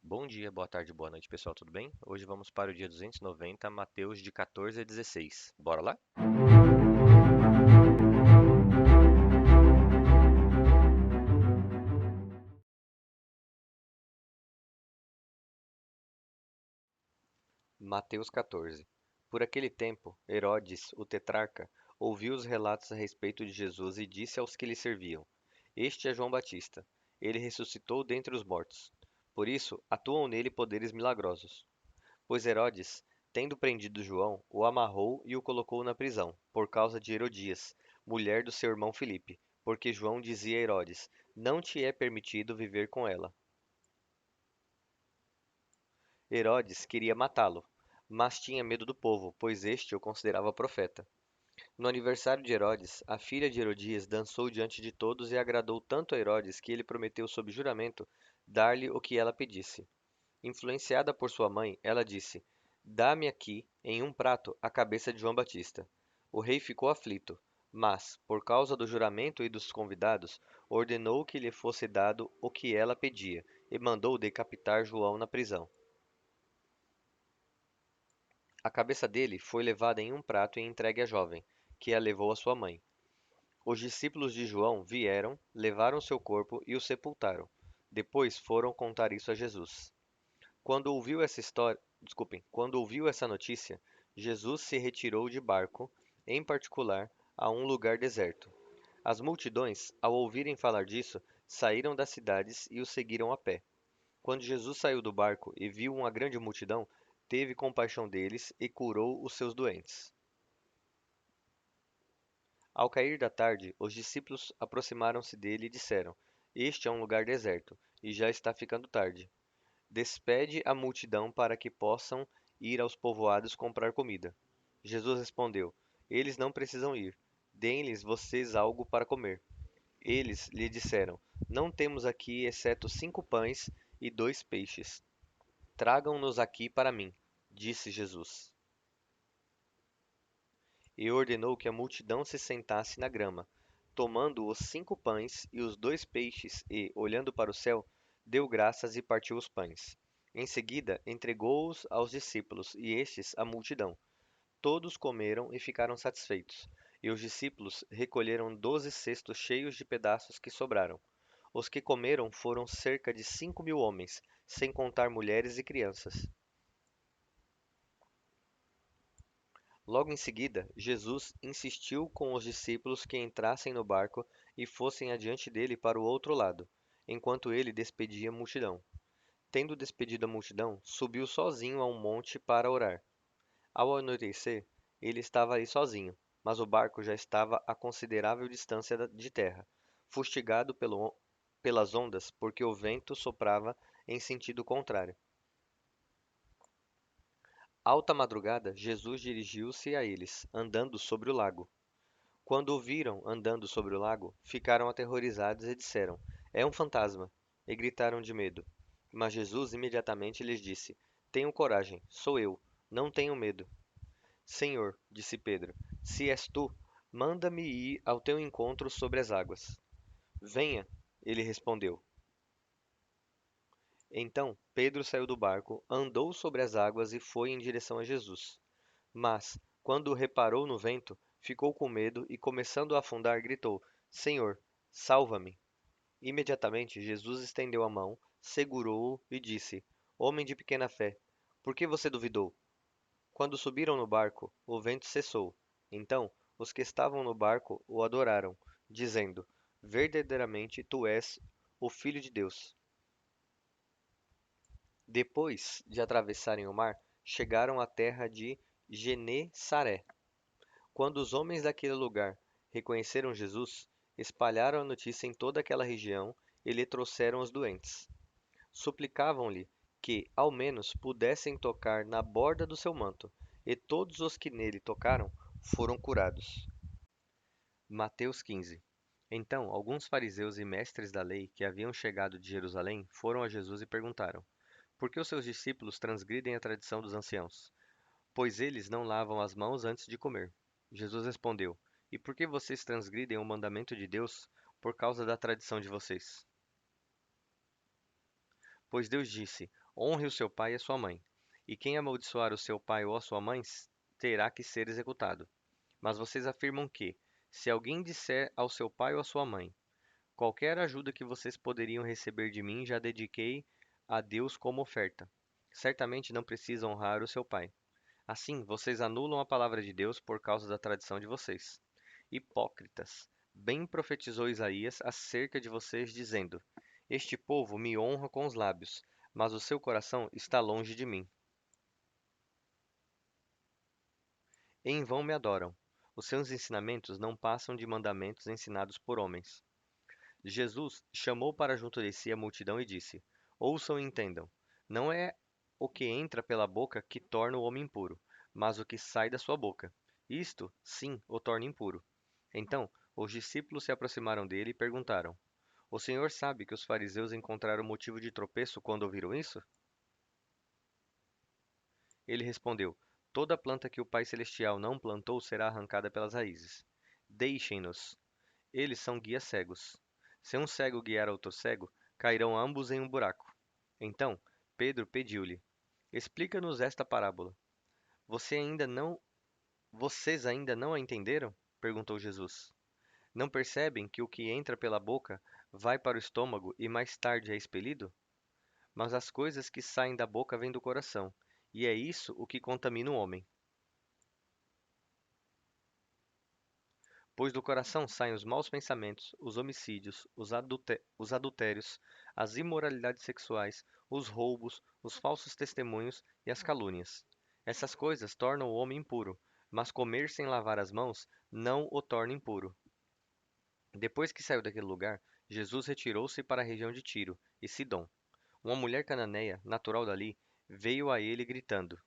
Bom dia, boa tarde, boa noite, pessoal, tudo bem? Hoje vamos para o dia 290, Mateus de 14 a 16. Bora lá? Mateus 14. Por aquele tempo, Herodes, o tetrarca, ouviu os relatos a respeito de Jesus e disse aos que lhe serviam: Este é João Batista. Ele ressuscitou dentre os mortos. Por isso, atuam nele poderes milagrosos. Pois Herodes, tendo prendido João, o amarrou e o colocou na prisão, por causa de Herodias, mulher do seu irmão Filipe, porque João dizia a Herodes: Não te é permitido viver com ela. Herodes queria matá-lo, mas tinha medo do povo, pois este o considerava profeta. No aniversário de Herodes, a filha de Herodias dançou diante de todos e agradou tanto a Herodes que ele prometeu sob juramento dar-lhe o que ela pedisse. Influenciada por sua mãe, ela disse: Dá-me aqui, em um prato, a cabeça de João Batista. O rei ficou aflito, mas, por causa do juramento e dos convidados, ordenou que lhe fosse dado o que ela pedia e mandou decapitar João na prisão. A cabeça dele foi levada em um prato e entregue à jovem, que a levou à sua mãe. Os discípulos de João vieram, levaram seu corpo e o sepultaram. Depois foram contar isso a Jesus. Quando ouviu essa notícia, Jesus se retirou de barco, em particular, a um lugar deserto. As multidões, ao ouvirem falar disso, saíram das cidades e o seguiram a pé. Quando Jesus saiu do barco e viu uma grande multidão, teve compaixão deles e curou os seus doentes. Ao cair da tarde, os discípulos aproximaram-se dele e disseram: Este é um lugar deserto, e já está ficando tarde. Despede a multidão para que possam ir aos povoados comprar comida. Jesus respondeu: Eles não precisam ir. Deem-lhes vocês algo para comer. Eles lhe disseram: Não temos aqui exceto 5 pães e 2 peixes. Tragam-nos aqui para mim, disse Jesus. E ordenou que a multidão se sentasse na grama. Tomando os 5 pães e os 2 peixes e, olhando para o céu, deu graças e partiu os pães. Em seguida, entregou-os aos discípulos e estes à multidão. Todos comeram e ficaram satisfeitos. E os discípulos recolheram 12 cestos cheios de pedaços que sobraram. Os que comeram foram cerca de 5.000 homens, sem contar mulheres e crianças. Logo em seguida, Jesus insistiu com os discípulos que entrassem no barco e fossem adiante dele para o outro lado, enquanto ele despedia a multidão. Tendo despedido a multidão, subiu sozinho a um monte para orar. Ao anoitecer, ele estava ali sozinho, mas o barco já estava a considerável distância de terra, fustigado pelas ondas, porque o vento soprava em sentido contrário. Alta madrugada, Jesus dirigiu-se a eles, andando sobre o lago. Quando o viram andando sobre o lago, ficaram aterrorizados e disseram: É um fantasma! E gritaram de medo. Mas Jesus imediatamente lhes disse: Tenham coragem, sou eu, não tenham medo. Senhor, disse Pedro, se és tu, manda-me ir ao teu encontro sobre as águas. Venha, ele respondeu. Então Pedro saiu do barco, andou sobre as águas e foi em direção a Jesus. Mas, quando reparou no vento, ficou com medo e, começando a afundar, gritou: Senhor, salva-me! Imediatamente Jesus estendeu a mão, segurou-o e disse: Homem de pequena fé, por que você duvidou? Quando subiram no barco, o vento cessou. Então os que estavam no barco o adoraram, dizendo: Verdadeiramente tu és o Filho de Deus. Depois de atravessarem o mar, chegaram à terra de Genesaré. Quando os homens daquele lugar reconheceram Jesus, espalharam a notícia em toda aquela região e lhe trouxeram os doentes. Suplicavam-lhe que, ao menos, pudessem tocar na borda do seu manto, e todos os que nele tocaram foram curados. Mateus 15. Então, alguns fariseus e mestres da lei que haviam chegado de Jerusalém foram a Jesus e perguntaram: Por que os seus discípulos transgridem a tradição dos anciãos? Pois eles não lavam as mãos antes de comer. Jesus respondeu: E por que vocês transgridem o mandamento de Deus por causa da tradição de vocês? Pois Deus disse: honre o seu pai e a sua mãe. E quem amaldiçoar o seu pai ou a sua mãe terá que ser executado. Mas vocês afirmam que, se alguém disser ao seu pai ou à sua mãe: qualquer ajuda que vocês poderiam receber de mim já dediquei a Deus como oferta. Certamente não precisa honrar o seu pai. Assim, vocês anulam a palavra de Deus por causa da tradição de vocês. Hipócritas! Bem profetizou Isaías acerca de vocês, dizendo: este povo me honra com os lábios, mas o seu coração está longe de mim. Em vão me adoram. Os seus ensinamentos não passam de mandamentos ensinados por homens. Jesus chamou para junto de si a multidão e disse: ouçam e entendam. Não é o que entra pela boca que torna o homem impuro, mas o que sai da sua boca. Isto, sim, o torna impuro. Então, os discípulos se aproximaram dele e perguntaram: o senhor sabe que os fariseus encontraram motivo de tropeço quando ouviram isso? Ele respondeu: toda planta que o Pai Celestial não plantou será arrancada pelas raízes. Deixem-nos. Eles são guias cegos. Se um cego guiar outro cego, cairão ambos em um buraco. Então, Pedro pediu-lhe: explica-nos esta parábola. Você ainda não, vocês ainda não a entenderam? Perguntou Jesus. Não percebem que o que entra pela boca vai para o estômago e mais tarde é expelido? Mas as coisas que saem da boca vêm do coração, e é isso o que contamina o homem. Pois do coração saem os maus pensamentos, os homicídios, os adultérios, as imoralidades sexuais, os roubos, os falsos testemunhos e as calúnias. Essas coisas tornam o homem impuro, mas comer sem lavar as mãos não o torna impuro. Depois que saiu daquele lugar, Jesus retirou-se para a região de Tiro e Sidom. Uma mulher cananeia, natural dali, veio a ele gritando: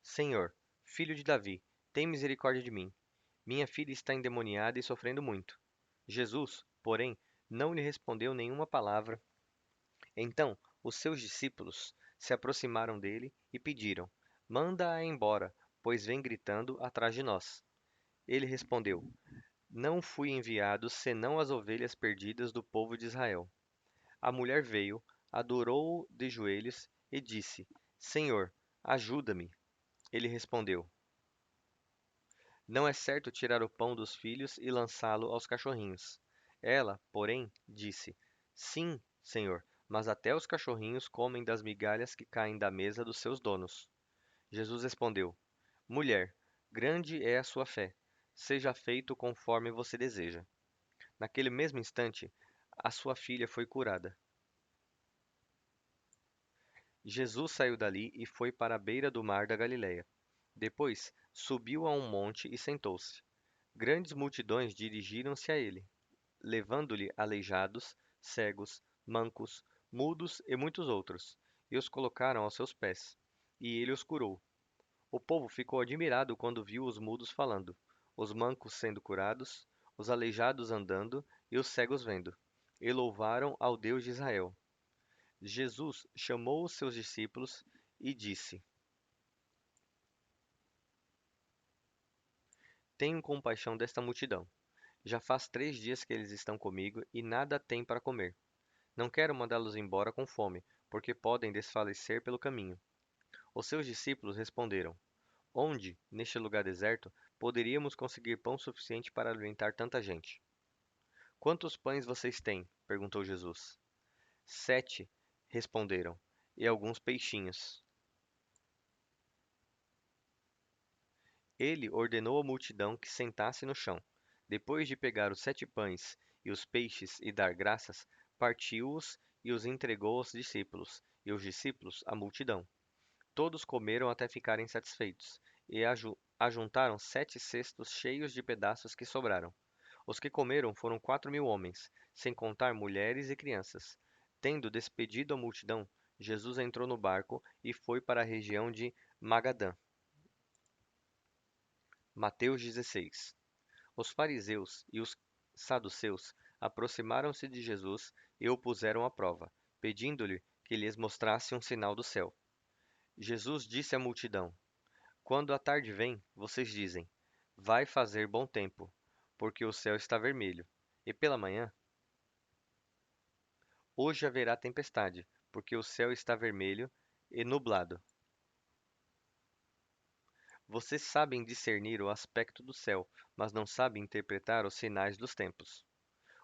Senhor, filho de Davi, tem misericórdia de mim. Minha filha está endemoniada e sofrendo muito. Jesus, porém, não lhe respondeu nenhuma palavra. Então, os seus discípulos se aproximaram dele e pediram: manda-a embora, pois vem gritando atrás de nós. Ele respondeu: não fui enviado senão as ovelhas perdidas do povo de Israel. A mulher veio, adorou-o de joelhos e disse: Senhor, ajuda-me. Ele respondeu: não é certo tirar o pão dos filhos e lançá-lo aos cachorrinhos. Ela, porém, disse: sim, Senhor, mas até os cachorrinhos comem das migalhas que caem da mesa dos seus donos. Jesus respondeu: mulher, grande é a sua fé. Seja feito conforme você deseja. Naquele mesmo instante, a sua filha foi curada. Jesus saiu dali e foi para a beira do mar da Galileia. Depois, subiu a um monte e sentou-se. Grandes multidões dirigiram-se a ele, levando-lhe aleijados, cegos, mancos, mudos e muitos outros, e os colocaram aos seus pés. E ele os curou. O povo ficou admirado quando viu os mudos falando, os mancos sendo curados, os aleijados andando e os cegos vendo. E louvaram ao Deus de Israel. Jesus chamou os seus discípulos e disse: tenho compaixão desta multidão. Já faz 3 dias que eles estão comigo e nada têm para comer. Não quero mandá-los embora com fome, porque podem desfalecer pelo caminho. Os seus discípulos responderam: onde, neste lugar deserto, poderíamos conseguir pão suficiente para alimentar tanta gente? Quantos pães vocês têm? Perguntou Jesus. 7, responderam, e alguns peixinhos. Ele ordenou à multidão que sentasse no chão. Depois de pegar os 7 pães e os peixes e dar graças, partiu-os e os entregou aos discípulos, e os discípulos à multidão. Todos comeram até ficarem satisfeitos, e ajuntaram 7 cestos cheios de pedaços que sobraram. Os que comeram foram 4.000 homens, sem contar mulheres e crianças. Tendo despedido a multidão, Jesus entrou no barco e foi para a região de Magadã. Mateus 16. Os fariseus e os saduceus aproximaram-se de Jesus e o puseram à prova, pedindo-lhe que lhes mostrasse um sinal do céu. Jesus disse à multidão: quando a tarde vem, vocês dizem: vai fazer bom tempo, porque o céu está vermelho. E pela manhã, hoje haverá tempestade, porque o céu está vermelho e nublado. Vocês sabem discernir o aspecto do céu, mas não sabem interpretar os sinais dos tempos.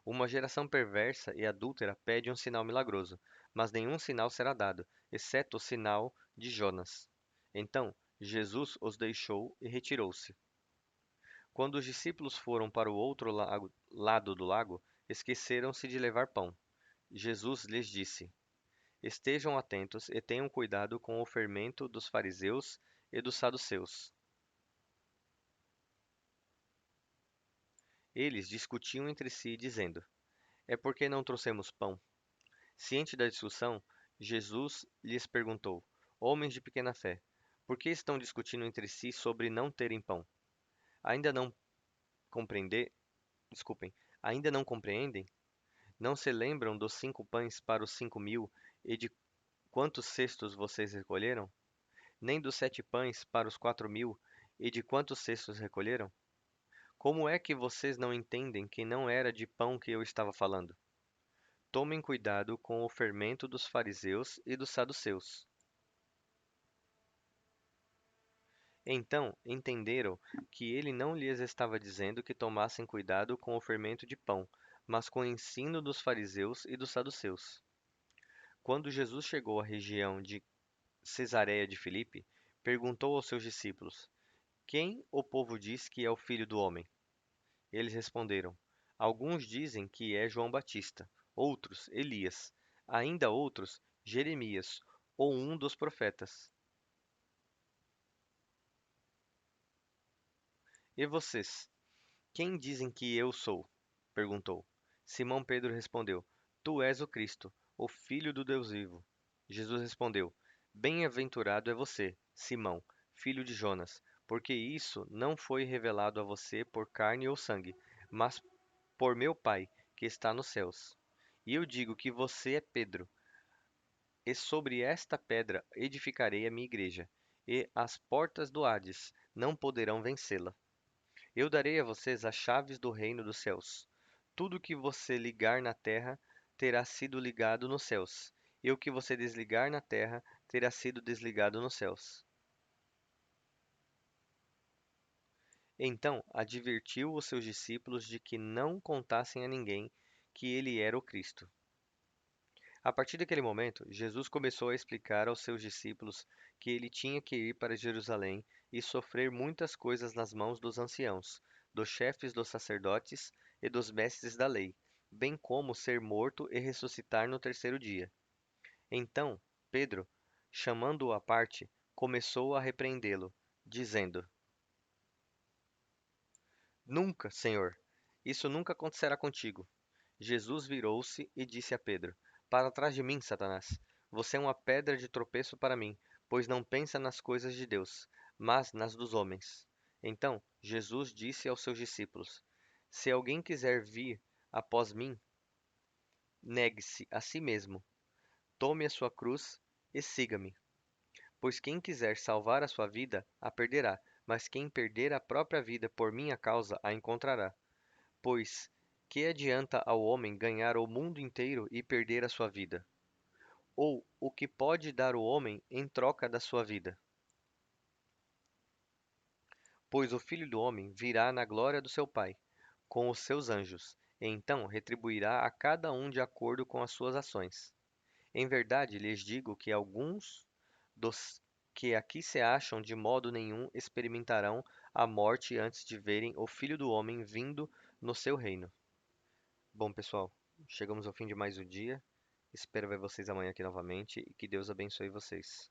Uma geração perversa e adúltera pede um sinal milagroso, mas nenhum sinal será dado, exceto o sinal de Jonas. Então Jesus os deixou e retirou-se. Quando os discípulos foram para o outro lado do lago, esqueceram-se de levar pão. Jesus lhes disse: Estejam atentos e tenham cuidado com o fermento dos fariseus e dos saduceus. Eles discutiam entre si, dizendo: É porque não trouxemos pão? Ciente da discussão, Jesus lhes perguntou: Homens de pequena fé, por que estão discutindo entre si sobre não terem pão? Ainda não compreender, desculpem, ainda não compreendem? Não se lembram dos 5 pães para os 5.000 e de quantos cestos vocês recolheram? Nem dos 7 pães para os 4.000 e de quantos cestos recolheram? Como é que vocês não entendem que não era de pão que eu estava falando? Tomem cuidado com o fermento dos fariseus e dos saduceus. Então entenderam que ele não lhes estava dizendo que tomassem cuidado com o fermento de pão, mas com o ensino dos fariseus e dos saduceus. Quando Jesus chegou à região de Cesareia de Filipe, perguntou aos seus discípulos: Quem o povo diz que é o Filho do Homem? Eles responderam: Alguns dizem que é João Batista, outros Elias, ainda outros Jeremias ou um dos profetas. E vocês, quem dizem que eu sou? Perguntou. Simão Pedro respondeu: Tu és o Cristo, o Filho do Deus vivo. Jesus respondeu: Bem-aventurado é você, Simão, filho de Jonas, porque isso não foi revelado a você por carne ou sangue, mas por meu Pai, que está nos céus. E eu digo que você é Pedro, e sobre esta pedra edificarei a minha igreja, e as portas do Hades não poderão vencê-la. Eu darei a vocês as chaves do reino dos céus. Tudo que você ligar na terra terá sido ligado nos céus, e o que você desligar na terra terá sido desligado nos céus. Então advertiu os seus discípulos de que não contassem a ninguém que ele era o Cristo. A partir daquele momento, Jesus começou a explicar aos seus discípulos que ele tinha que ir para Jerusalém e sofrer muitas coisas nas mãos dos anciãos, dos chefes dos sacerdotes e dos mestres da lei, bem como ser morto e ressuscitar no terceiro dia. Então, Pedro, chamando-o à parte, começou a repreendê-lo, dizendo: Nunca, Senhor, isso nunca acontecerá contigo. Jesus virou-se e disse a Pedro: Para trás de mim, Satanás. Você é uma pedra de tropeço para mim, pois não pensa nas coisas de Deus, mas nas dos homens. Então Jesus disse aos seus discípulos: Se alguém quiser vir após mim, negue-se a si mesmo, tome a sua cruz e siga-me. Pois quem quiser salvar a sua vida, a perderá, mas quem perder a própria vida por minha causa, a encontrará. Pois que adianta ao homem ganhar o mundo inteiro e perder a sua vida? Ou o que pode dar o homem em troca da sua vida? Pois o Filho do Homem virá na glória do seu Pai, com os seus anjos, e então retribuirá a cada um de acordo com as suas ações. Em verdade lhes digo que alguns dos que aqui se acham de modo nenhum experimentarão a morte antes de verem o Filho do Homem vindo no seu reino. Bom, pessoal, chegamos ao fim de mais um dia. Espero ver vocês amanhã aqui novamente e que Deus abençoe vocês.